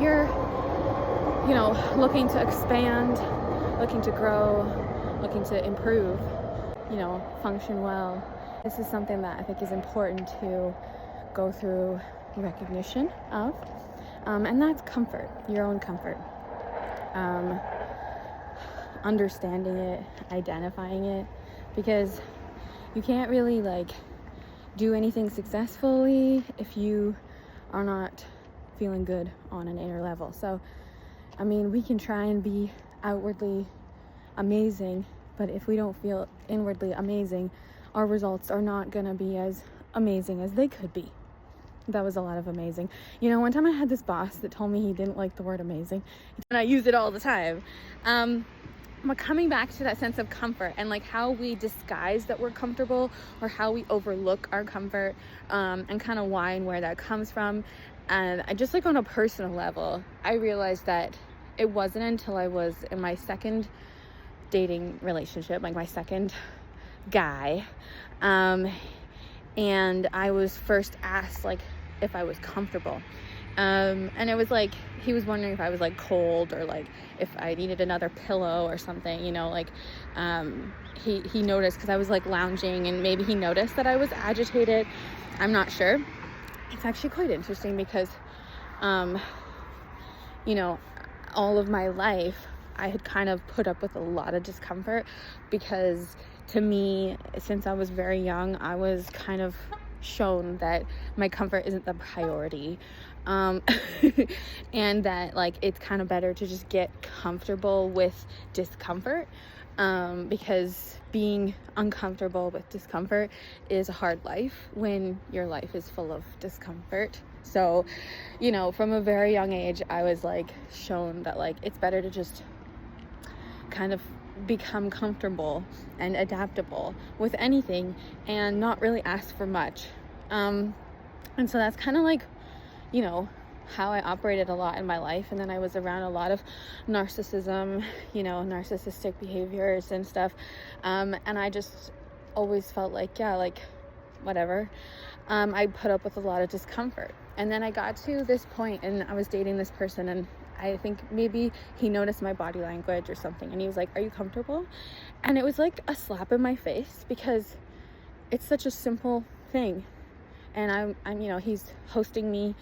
you're, looking to expand, looking to grow, looking to improve, function well, this is something that I think is important to go through recognition of, and that's comfort, your own comfort. Understanding it, identifying it, because you can't really do anything successfully if you are not feeling good on an inner level. So we can try and be outwardly amazing, but if we don't feel inwardly amazing, our results are not going to be as amazing as they could be. That was a lot of amazing. One time I had this boss that told me he didn't like the word amazing, and I use it all the time. But coming back to that sense of comfort and how we disguise that we're comfortable, or how we overlook our comfort, and kind of why and where that comes from. And I just on a personal level, I realized that it wasn't until I was in my second dating relationship, my second guy, and I was first asked if I was comfortable. And it was he was wondering if I was cold, or if I needed another pillow or something, he noticed, because I was lounging, and maybe he noticed that I was agitated. I'm not sure. It's actually quite interesting because all of my life I had kind of put up with a lot of discomfort, because to me, since I was very young, I was kind of shown that my comfort isn't the priority, and that it's kind of better to just get comfortable with discomfort, because being uncomfortable with discomfort is a hard life when your life is full of discomfort. So from a very young age, I was shown that it's better to just kind of become comfortable and adaptable with anything and not really ask for much, and so that's kind of how I operated a lot in my life. And then I was around a lot of narcissism, narcissistic behaviors and stuff, and I just always felt whatever. I put up with a lot of discomfort, and then I got to this point, and I was dating this person, and I think maybe he noticed my body language or something, and he was like, "Are you comfortable?" And it was a slap in my face, because it's such a simple thing. And I'm he's hosting me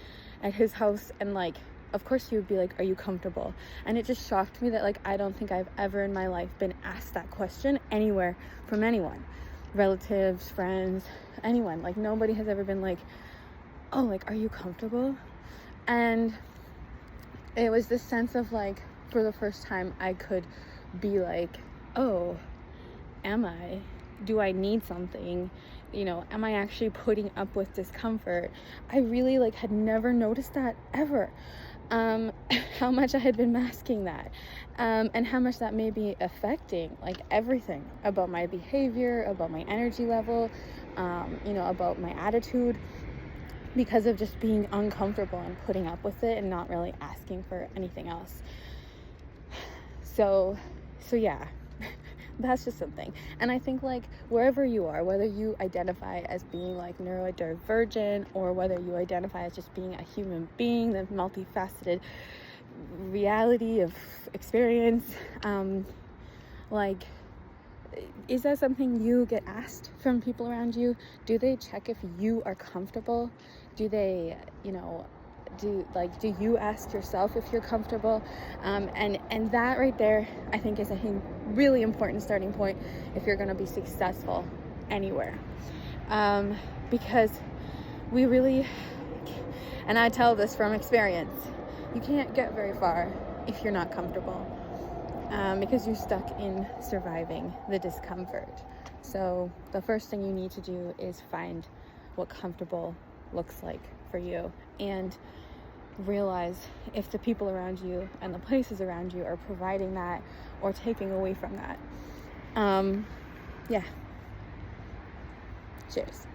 at his house, and of course he would be like, "Are you comfortable?" And it just shocked me that I don't think I've ever in my life been asked that question anywhere from anyone, relatives, friends, anyone. Nobody has ever been "Oh, are you comfortable?" And it was this sense of for the first time I could be "Oh, am I? Do I need something? Am I actually putting up with discomfort?" I really had never noticed that ever. How much I had been masking that, and how much that may be affecting everything about my behavior, about my energy level, about my attitude, because of just being uncomfortable and putting up with it and not really asking for anything else. So yeah, that's just something. And I think wherever you are, whether you identify as being neurodivergent, or whether you identify as just being a human being, the multifaceted reality of experience, is that something you get asked from people around you? Do they check if you are comfortable? Do they, do you ask yourself if you're comfortable? And that right there, I think, is a really important starting point if you're going to be successful anywhere, because we really, and I tell this from experience, you can't get very far if you're not comfortable, because you're stuck in surviving the discomfort. So the first thing you need to do is find what comfortable looks like for you, and realize if the people around you and the places around you are providing that or taking away from that. Yeah. Cheers.